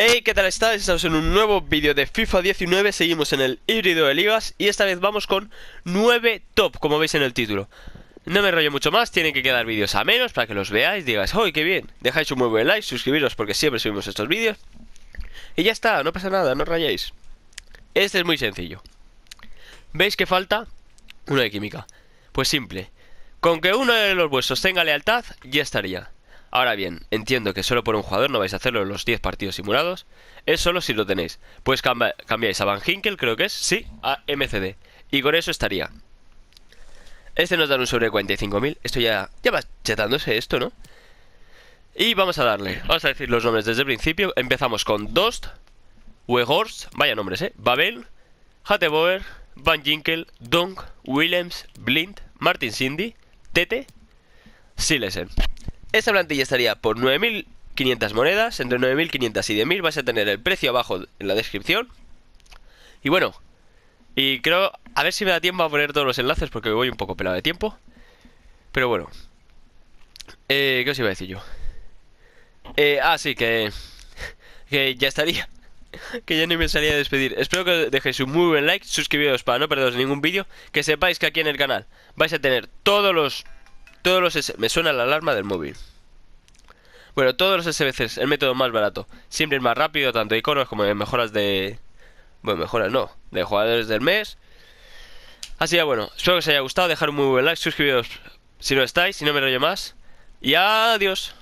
Hey, ¿qué tal estáis? Estamos en un nuevo vídeo de FIFA 19. Seguimos en el híbrido de ligas y esta vez vamos con 9 top, como veis en el título. No me enrollo mucho más, tienen que quedar vídeos a menos para que los veáis, digáis, ¡oh, qué bien! Dejáis un muy buen like, suscribiros porque siempre subimos estos vídeos. Y ya está, no pasa nada, no os rayéis. Este es muy sencillo. ¿Veis que falta? Uno de química. Pues simple. Con que uno de los vuestros tenga lealtad, ya estaría. Ahora bien, entiendo que solo por un jugador no vais a hacerlo en los 10 partidos simulados. Es solo si lo tenéis. Pues cambiáis a Van Ginkel, creo que es, sí, a MCD. Y con eso estaría. Este nos da un sobre 45.000. Esto ya va chetándose esto, ¿no? Y vamos a darle. Vamos a decir los nombres desde el principio. Empezamos con Dost, Weghorst, vaya nombres, Babel, Hateboer, Van Ginkel, Donk, Willems, Blind, Martin Cindy, Tete, Silesen. Esta plantilla estaría por 9.500 monedas. Entre 9.500 y 10.000 vais a tener el precio abajo en la descripción. Y bueno, y creo, a ver si me da tiempo a poner todos los enlaces porque voy un poco pelado de tiempo. Pero bueno, ¿qué os iba a decir yo? Sí, que ya estaría. Que ya ni me salía a despedir. Espero que dejéis un muy buen like, suscribiros para no perderos ningún vídeo. Que sepáis que aquí en el canal vais a tener me suena la alarma del móvil. Bueno, todos los SBCs, el método más barato. Siempre es más rápido, tanto de iconos como de mejoras de... Bueno, mejoras no, de jugadores del mes. Así que bueno, espero que os haya gustado. Dejar un muy buen like, suscribiros si no estáis, si no me rollo más. Y adiós.